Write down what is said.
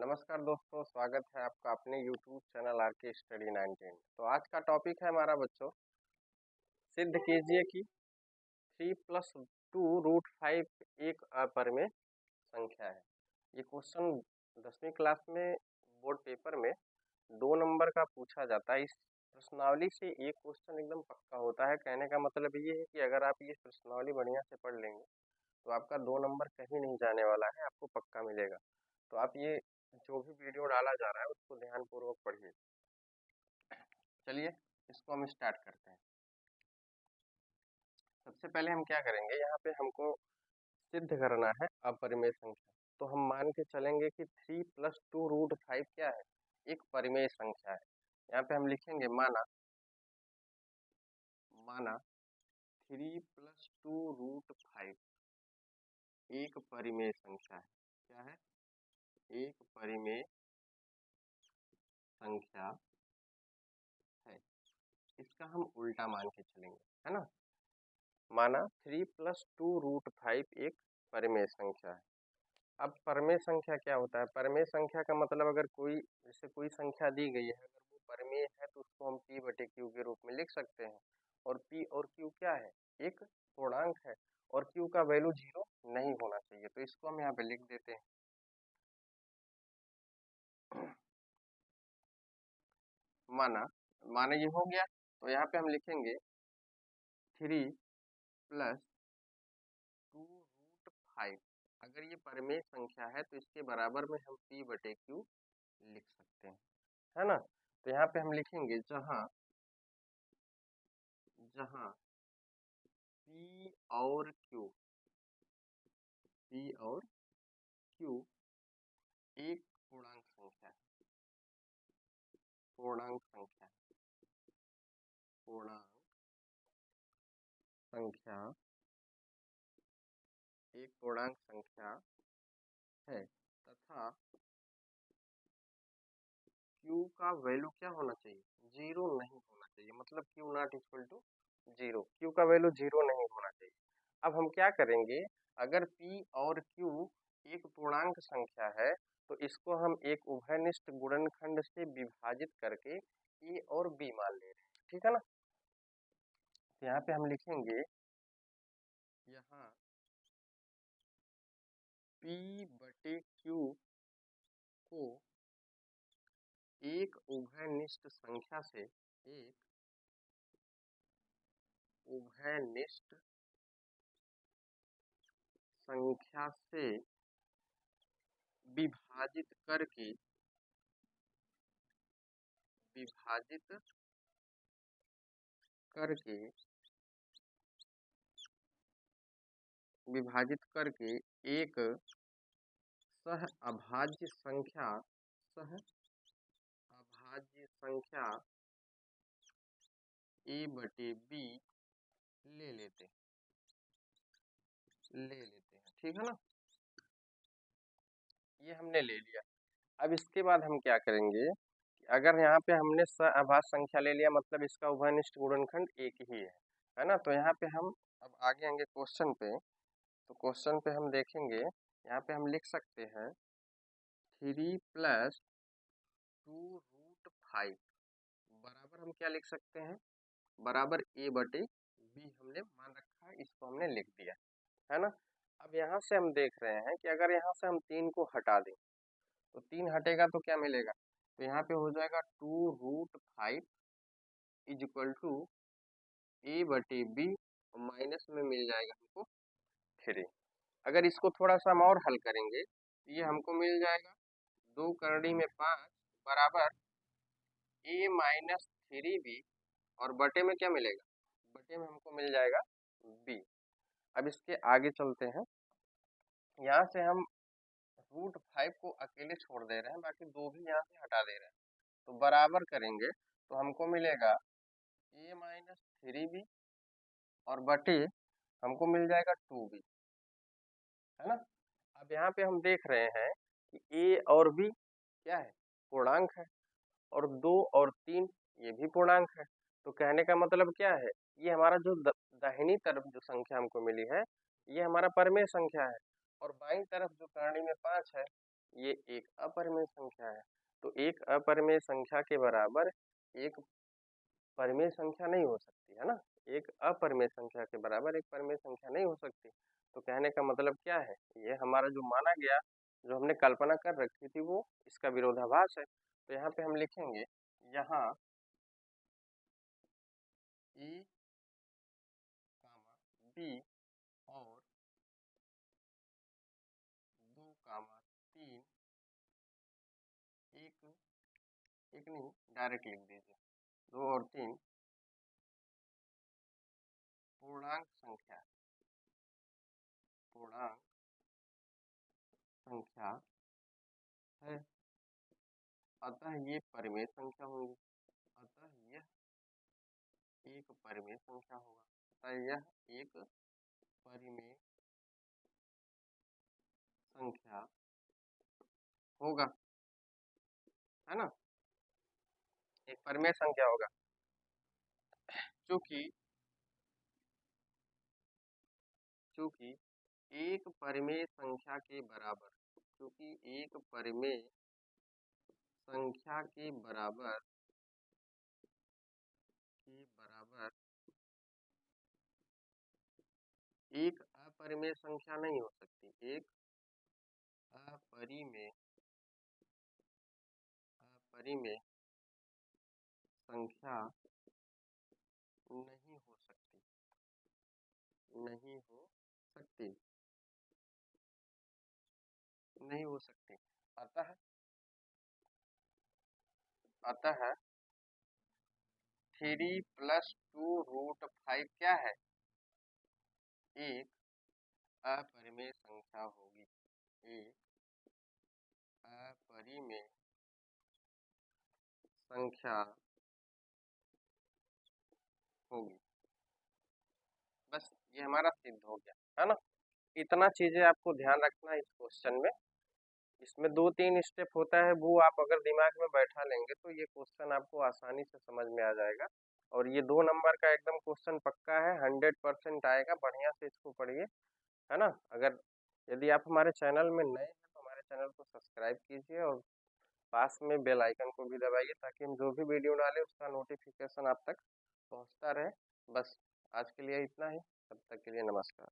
नमस्कार दोस्तों, स्वागत है आपका अपने YouTube चैनल आर के स्टडी 19। तो आज का टॉपिक है हमारा बच्चों, सिद्ध कीजिए कि 3+2√5 एक अपरिमेय संख्या है। ये क्वेश्चन 10वीं क्लास में बोर्ड पेपर में 2 नंबर का पूछा जाता है। इस प्रश्नावली से एक क्वेश्चन एकदम पक्का होता है। कहने का मतलब ये है कि अगर आप ये प्रश्नावली बढ़िया से पढ़ लेंगे तो आपका 2 नंबर कहीं नहीं जाने वाला है, आपको पक्का मिलेगा। तो आप ये जो भी वीडियो डाला जा रहा है उसको ध्यानपूर्वक पढ़िए। चलिए इसको हम स्टार्ट करते हैं। सबसे पहले हम क्या करेंगे, यहाँ पे हमको सिद्ध करना है अपरिमेय संख्या। तो हम मान के चलेंगे कि 3+2√5 क्या है, एक परिमेय संख्या है। यहाँ पे हम लिखेंगे माना 3+2√5 एक परिमेय संख्या है। क्या है? एक परिमेय संख्या है। इसका हम उल्टा मान के चलेंगे, है ना। माना 3+2√5 एक परिमेय संख्या है। अब परिमेय संख्या क्या होता है? परिमेय संख्या का मतलब अगर कोई जैसे कोई संख्या दी गई है, अगर वो परिमेय है तो उसको हम p/q के रूप में लिख सकते हैं। और p और q क्या है? एक पूर्णांक है और q का वैल्यू 0 नहीं होना चाहिए। तो इसको हम यहाँ पे लिख देते हैं। माना ये हो गया, तो यहाँ पे हम लिखेंगे 3+2√5। अगर ये परिमेय संख्या है तो इसके बराबर में हम p/q लिख सकते हैं, है ना। तो यहाँ पे हम लिखेंगे जहाँ p और q एक पूर्णांक संख्या है। पूर्णांक संख्या एक पूर्णांक संख्या है तथा q का वैल्यू क्या होना चाहिए? 0 नहीं होना चाहिए। मतलब q not equal to 0, q का वैल्यू 0 नहीं होना चाहिए। अब हम क्या करेंगे, अगर p और q एक पूर्णांक संख्या है तो इसको हम एक उभयनिष्ठ गुणनखंड से विभाजित करके a और b मान ले रहे हैं, ठीक है ना। तो यहाँ पे हम लिखेंगे, यहाँ p/q को एक उभयनिष्ठ संख्या से विभाजित करके एक सह अभाज्य संख्या a/b ले लेते हैं, ठीक है ना। ये हमने ले लिया। अब इसके बाद हम क्या करेंगे कि अगर यहाँ पे हमने सअभाज्य संख्या ले लिया, मतलब इसका उभयनिष्ठ गुणनखंड एक ही है ना। तो यहाँ पे हम अब आगे आएंगे क्वेश्चन पे। तो क्वेश्चन पे हम देखेंगे, यहाँ पे हम लिख सकते हैं 3+2√5 बराबर हम क्या लिख सकते हैं, बराबर a/b हमने मान रखा है, इसको हमने लिख दिया, है ना। अब यहाँ से हम देख रहे हैं कि अगर यहाँ से हम 3 को हटा दें तो 3 हटेगा तो क्या मिलेगा, तो यहाँ पे हो जाएगा 2√5 is equal to a/b, minus में मिल जाएगा हमको 3। अगर इसको थोड़ा सा हम और हल करेंगे तो ये हमको मिल जाएगा 2 करड़ी में 5 बराबर a-3b, और बटे में क्या मिलेगा, बटे में हमको मिल जाएगा b। अब इसके आगे चलते हैं। यहाँ से हम √5 को अकेले छोड़ दे रहे हैं, बाकी 2 भी यहाँ से हटा दे रहे हैं। तो बराबर करेंगे तो हमको मिलेगा a-3b और बटे हमको मिल जाएगा 2b, है ना। अब यहाँ पे हम देख रहे हैं कि a और b क्या है, पूर्णांक है, और 2 और 3 ये भी पूर्णांक है। तो कहने का मतलब क्या है, ये हमारा जो दाहिनी तरफ जो संख्या हमको मिली है ये हमारा परिमेय संख्या है, और बाईं तरफ जो करणी में 5 है ये एक अपरिमेय संख्या है। तो एक अपरिमेय संख्या के बराबर एक परिमेय संख्या नहीं हो सकती है ना। एक अपरिमेय संख्या के बराबर एक परिमेय संख्या नहीं हो सकती। तो कहने का मतलब क्या है, ये हमारा जो माना गया, जो हमने कल्पना कर रखी थी, वो इसका विरोधाभास है। तो यहाँ पे हम लिखेंगे, यहाँ ए कामा बी और 2 कामा 3 एक एक नहीं, डायरेक्ट लिख दीजिए, 2 और 3 पूर्णांक संख्या है। अतः ये परिमेय संख्या होंगी। अतः यह एक परिमेय संख्या होगा। अतः यह एक परिमेय संख्या होगा, है ना। एक परिमेय संख्या होगा, क्योंकि एक परिमेय संख्या के बराबर, क्योंकि एक परिमेय संख्या के बराबर एक अपरिमेय संख्या नहीं हो सकती। एक अपरिमेय संख्या नहीं हो सकती, नहीं हो सकती, नहीं हो सकती। अतः 3 + 2√5 क्या है, एक अपरिमेय संख्या होगी। एक अपरिमेय संख्या होगी। बस ये हमारा सिद्ध हो गया, है ना। इतना चीजें आपको ध्यान रखना है इस क्वेश्चन में। इसमें 2-3 स्टेप होता है, वो आप अगर दिमाग में बैठा लेंगे तो ये क्वेश्चन आपको आसानी से समझ में आ जाएगा। और ये 2 नंबर का एकदम क्वेश्चन पक्का है, 100% आएगा। बढ़िया से इसको पढ़िए, है ना। अगर यदि आप हमारे चैनल में नए हैं तो हमारे चैनल को सब्सक्राइब कीजिए और पास में बेल आइकन को भी दबाइए, ताकि हम जो भी वीडियो डालें उसका नोटिफिकेशन आप तक पहुंचता रहे। बस आज के लिए इतना ही, तब तक के लिए नमस्कार।